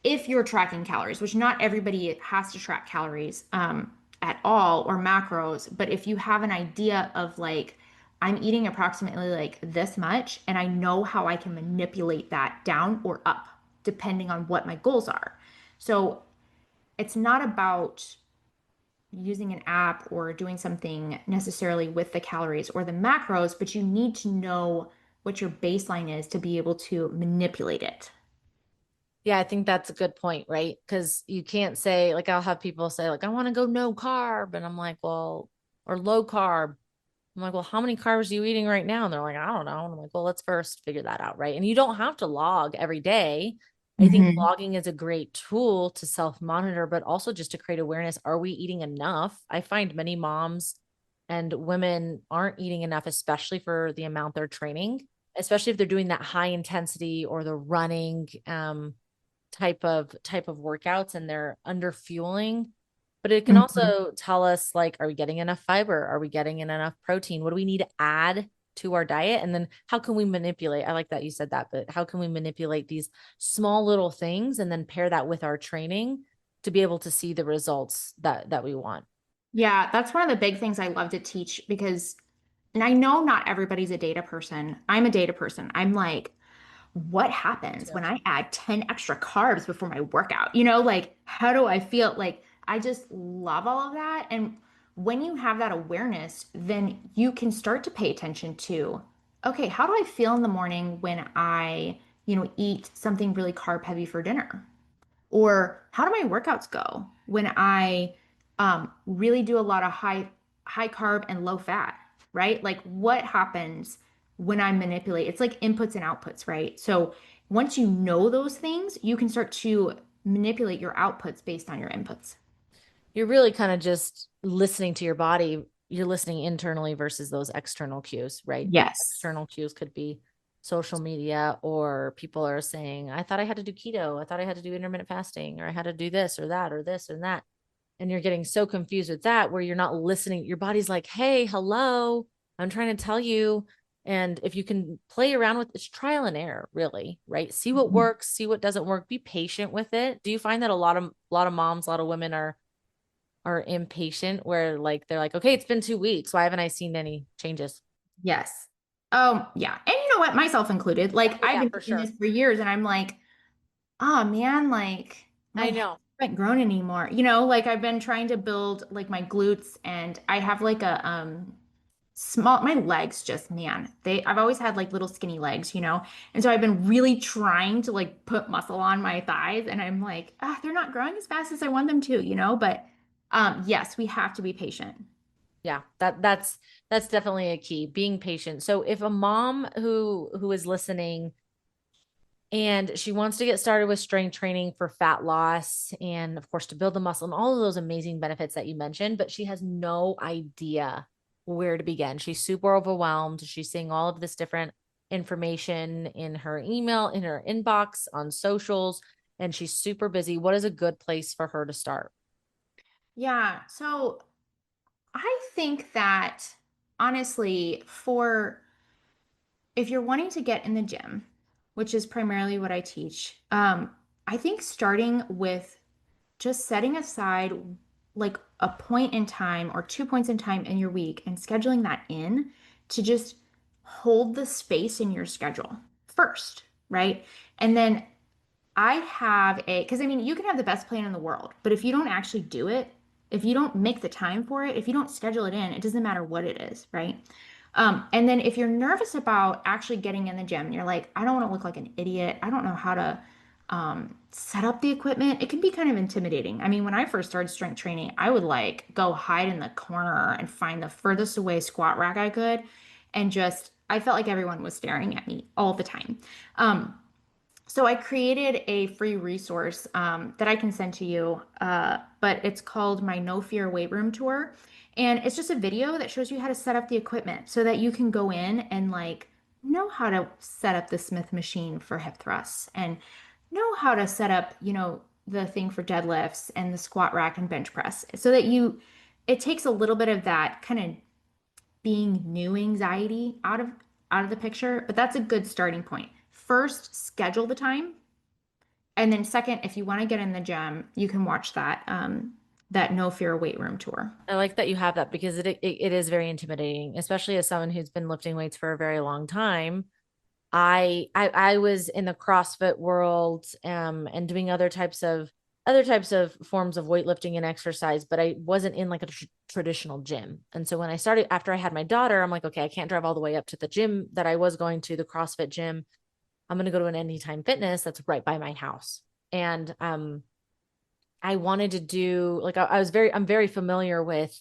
if you're tracking calories, which not everybody has to track calories at all or macros, but if you have an idea of like, I'm eating approximately like this much, and I know how I can manipulate that down or up depending on what my goals are. So it's not about using an app or doing something necessarily with the calories or the macros, but you need to know what your baseline is to be able to manipulate it. Yeah, I think that's a good point, right? Because you can't say, like, I'll have people say, like, I want to go no carb. And I'm like, well, or low carb. I'm like, well, how many carbs are you eating right now? And they're like, I don't know. And I'm like, well, let's first figure that out, right? And you don't have to log every day. I think Hmm. logging is a great tool to self monitor, but also just to create awareness. Are we eating enough? I find many moms and women aren't eating enough, especially for the amount they're training, especially if they're doing that high intensity or the running. Type of workouts and they're under fueling. But it can Hmm. also tell us, like, are we getting enough fiber? Are we getting in enough protein? What do we need to add to our diet? And then how can we manipulate? I like that you said that, but how can we manipulate these small little things and then pair that with our training to be able to see the results that we want? Yeah, that's one of the big things I love to teach because, and I know not everybody's a data person. I'm a data person. I'm like, what Me happens too. when I add 10 extra carbs before my workout? Like, how do I feel? Like, I just love all of that. And when you have that awareness, then you can start to pay attention to, okay, how do I feel in the morning when I, eat something really carb heavy for dinner? Or how do my workouts go when I really do a lot of high carb and low fat, right? Like what happens when I manipulate? It's like inputs and outputs, right? So once you know those things, you can start to manipulate your outputs based on your inputs. You're really kind of just listening to your body. You're listening internally versus those external cues, right? Those Yes. external cues could be social media, or people are saying, I thought I had to do keto. I thought I had to do intermittent fasting, or I had to do this or that or this or that. And you're getting so confused with that where you're not listening. Your body's like, hey, hello, I'm trying to tell you. And if you can play around with it's trial and error, really, right? See what works, see what doesn't work, be patient with it. Do you find that a lot of moms, a lot of women are impatient where like they're like, okay, it's been 2 weeks. Why haven't I seen any changes? Yes. Yeah. And you know what? Myself included. Yeah, Like oh I've yeah, been for doing this sure. for years and I'm like, oh man, like my I hips know. haven't grown anymore. Like I've been trying to build like my glutes and I have like a small my legs just man. I've always had like little skinny legs. And so I've been really trying to like put muscle on my thighs and I'm like, ah, they're not growing as fast as I want them to, but yes, we have to be patient. Yeah, that's definitely a key, being patient. So if a mom who is listening and she wants to get started with strength training for fat loss and of course to build the muscle and all of those amazing benefits that you mentioned, but she has no idea where to begin. She's super overwhelmed. She's seeing all of this different information in her email, in her inbox, on socials, and she's super busy. What is a good place for her to start? Yeah, so I think that honestly, for if you're wanting to get in the gym, which is primarily what I teach, I think starting with just setting aside like a point in time or 2 points in time in your week and scheduling that in to just hold the space in your schedule first, right? And then because I mean, you can have the best plan in the world, but if you don't actually do it, if you don't make the time for it, if you don't schedule it in, it doesn't matter what it is, right? And then if you're nervous about actually getting in the gym and you're like, I don't want to look like an idiot, I don't know how to set up the equipment, it can be kind of intimidating. I mean, when I first started strength training, I would like go hide in the corner and find the furthest away squat rack I could, and just I felt like everyone was staring at me all the time. Um, so I created a free resource that I can send to you, but it's called my No Fear Weight Room Tour. And it's just a video that shows you how to set up the equipment so that you can go in and like know how to set up the Smith machine for hip thrusts and know how to set up, the thing for deadlifts and the squat rack and bench press so that you it takes a little bit of that kind of being new anxiety out of the picture, but that's a good starting point. First, schedule the time. And then second, if you want to get in the gym, you can watch that No Fear weight room tour. I like that you have that because it is very intimidating, especially as someone who's been lifting weights for a very long time. I was in the CrossFit world and doing other types of forms of weightlifting and exercise, but I wasn't in like a traditional gym. And so when I started after I had my daughter, I'm like, okay, I can't drive all the way up to the gym that I was going to, the CrossFit gym. I'm going to go to an Anytime Fitness that's right by my house. And I wanted to do like I'm very familiar with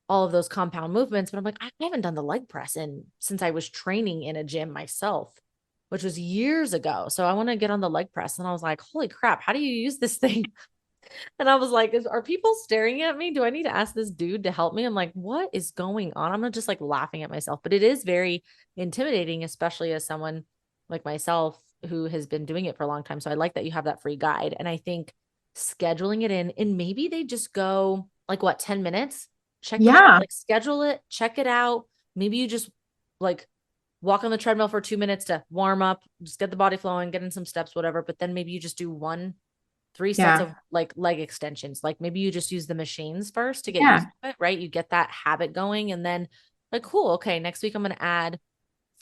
all of those compound movements, but I'm like, I haven't done the leg press since I was training in a gym myself, which was years ago. So I want to get on the leg press. And I was like, holy crap, how do you use this thing? And I was like, are people staring at me? Do I need to ask this dude to help me? I'm like, what is going on? I'm not just like laughing at myself, but it is very intimidating, especially as someone like myself who has been doing it for a long time. So I like that you have that free guide. And I think scheduling it in and maybe they just go like what, 10 minutes, check it out, Yeah. like schedule it, check it out. Maybe you just like walk on the treadmill for 2 minutes to warm up, just get the body flowing, get in some steps, whatever. But then maybe you just do 3 sets Yeah. of like leg extensions. Like maybe you just use the machines first to get used Yeah. to it, right? You get that habit going and then like, cool. Okay. Next week, I'm going to add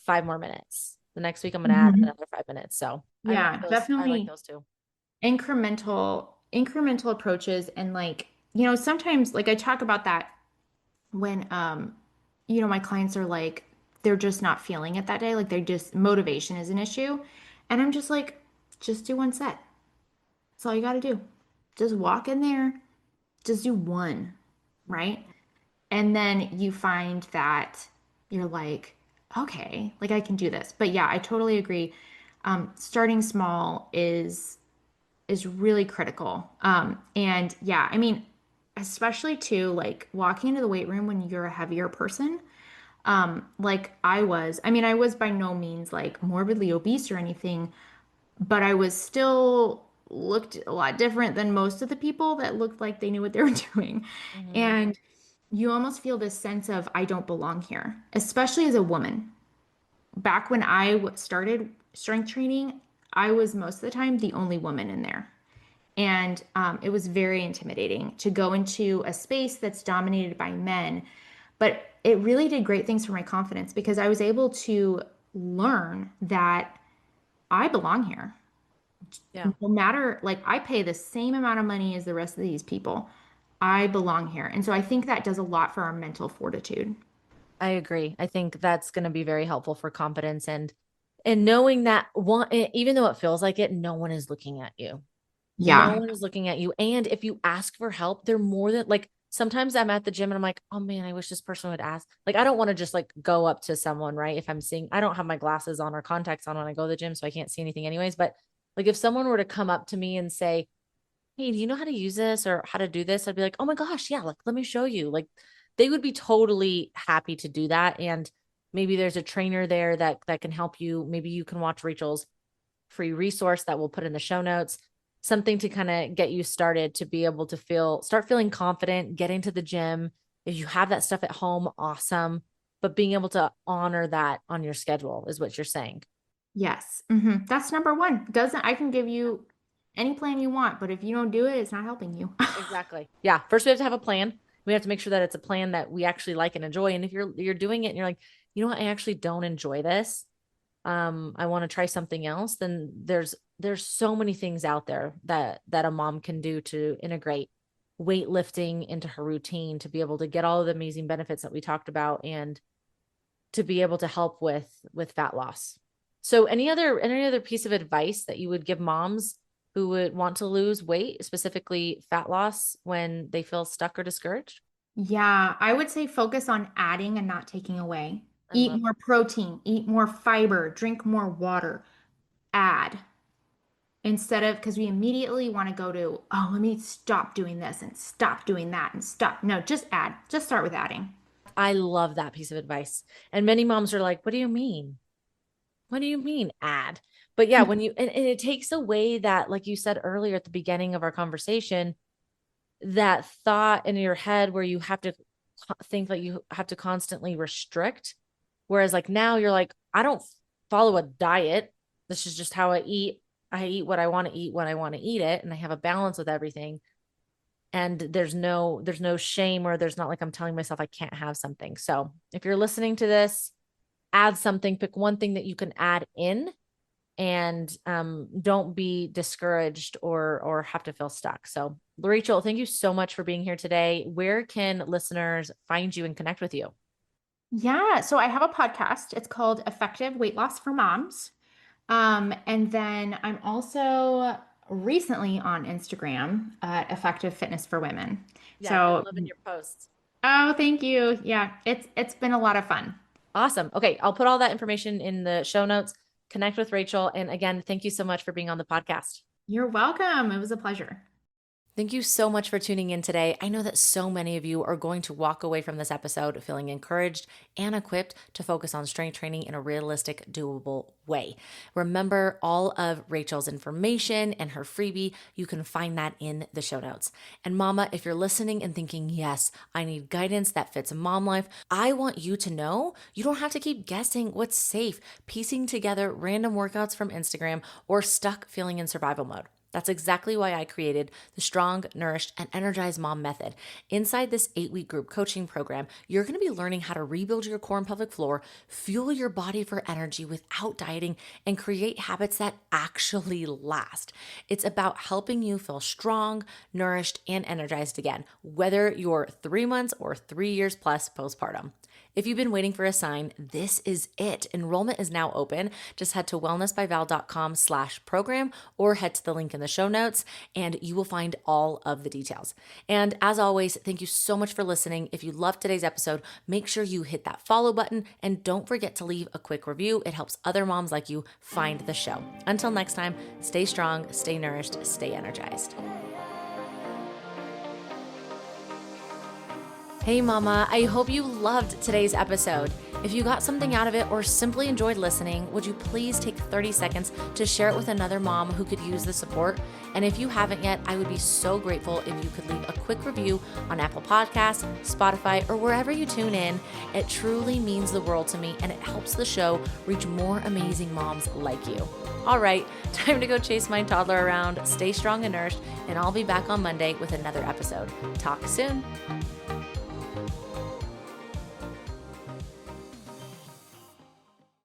5 more minutes. The next week, I'm going to add Mhm. another 5 minutes. So Yeah, I like definitely those too. incremental approaches. And like, sometimes like I talk about that when my clients are like they're just not feeling it that day, like they're just motivation is an issue. And I'm just like, just do one set. That's all you got to do. Just walk in there, just do one, right? And then you find that you're like, okay, like I can do this. But yeah, I totally agree. Starting small is really critical. And yeah, I mean, especially too, like walking into the weight room when you're a heavier person, like I mean, I was by no means like morbidly obese or anything, but I was still looked a lot different than most of the people that looked like they knew what they were doing. Mm-hmm. And you almost feel this sense of I don't belong here, especially as a woman. Back when started strength training, I was most of the time the only woman in there. And it was very intimidating to go into a space that's dominated by men. But it really did great things for my confidence because I was able to learn that I belong here. Yeah. No matter, like, I pay the same amount of money as the rest of these people. I belong here. And so I think that does a lot for our mental fortitude. I agree. I think that's going to be very helpful for confidence and knowing that one, even though it feels like it, no one is looking at you. No Yeah. one is looking at you. And if you ask for help, they're more than like sometimes I'm at the gym and I'm like, oh man, I wish this person would ask. Like, I don't want to just like go up to someone, right? If I'm seeing, I don't have my glasses on or contacts on when I go to the gym, so I can't see anything anyways. But like, if someone were to come up to me and say, hey, do you know how to use this or how to do this? I'd be like, oh my gosh, yeah, like, let me show you. Like, they would be totally happy to do that. And maybe there's a trainer there that can help you. Maybe you can watch Rachel's free resource that we'll put in the show notes, something to kind of get you started to be able to start feeling confident, getting to the gym. If you have that stuff at home, awesome. But being able to honor that on your schedule is what you're saying. Yes. That's number one. Doesn't I can give you any plan you want, but if you don't do it, it's not helping you. Exactly. Yeah. First, we have to have a plan. We have to make sure that it's a plan that we actually like and enjoy. And if you're doing it and you're like, you know what, I actually don't enjoy this. I want to try something else. Then there's so many things out there that a mom can do to integrate weightlifting into her routine to be able to get all of the amazing benefits that we talked about and to be able to help with fat loss. So any other piece of advice that you would give moms who would want to lose weight, specifically fat loss when they feel stuck or discouraged? Yeah, I would say focus on adding and not taking away. I Eat love more protein, eat more fiber, drink more water, add. Instead of, because we immediately want to go to, oh, let me stop doing this and stop doing that and stop. No, just add. Just start with adding. I love that piece of advice. And many moms are like, what do you mean? What do you mean add? But yeah, when you and it takes away that, like you said earlier at the beginning of our conversation, that thought in your head where you have to think like you have to constantly restrict. Whereas like now you're like, I don't follow a diet. This is just how I eat. I eat what I want to eat when I want to eat it. And I have a balance with everything. And there's no shame, or there's not like I'm telling myself I can't have something. So if you're listening to this, add something, pick one thing that you can add in, and don't be discouraged or have to feel stuck. So Rachel, thank you so much for being here today. Where can listeners find you and connect with you? Yeah, so I have a podcast. It's called Effective Weight Loss for Moms. And then I'm also recently on Instagram at Effective Fitness for Women. Yeah, I've been So, loving your posts. oh, thank you. Yeah, it's been a lot of fun. Awesome. Okay, I'll put all that information in the show notes. Connect with Rachel. And again, thank you so much for being on the podcast. You're welcome. It was a pleasure. Thank you so much for tuning in today. I know that so many of you are going to walk away from this episode feeling encouraged and equipped to focus on strength training in a realistic, doable way. Remember, all of Rachel's information and her freebie, you can find that in the show notes. And mama, if you're listening and thinking, yes, I need guidance that fits mom life, I want you to know you don't have to keep guessing what's safe, piecing together random workouts from Instagram, or stuck feeling in survival mode. That's exactly why I created the Strong, Nourished, and Energized Mom Method. Inside this 8-week group coaching program, you're going to be learning how to rebuild your core and pelvic floor, fuel your body for energy without dieting, and create habits that actually last. It's about helping you feel strong, nourished, and energized again, whether you're 3 months or 3 years plus postpartum. If you've been waiting for a sign, this is it. Enrollment is now open. Just head to wellnessbyval.com/program or head to the link in the show notes and you will find all of the details. And as always, thank you so much for listening. If you loved today's episode, make sure you hit that follow button and don't forget to leave a quick review. It helps other moms like you find the show. Until next time, stay strong, stay nourished, stay energized. Hey mama, I hope you loved today's episode. If you got something out of it or simply enjoyed listening, would you please take 30 seconds to share it with another mom who could use the support? And if you haven't yet, I would be so grateful if you could leave a quick review on Apple Podcasts, Spotify, or wherever you tune in. It truly means the world to me and it helps the show reach more amazing moms like you. All right, time to go chase my toddler around. Stay strong and nourished, and I'll be back on Monday with another episode. Talk soon.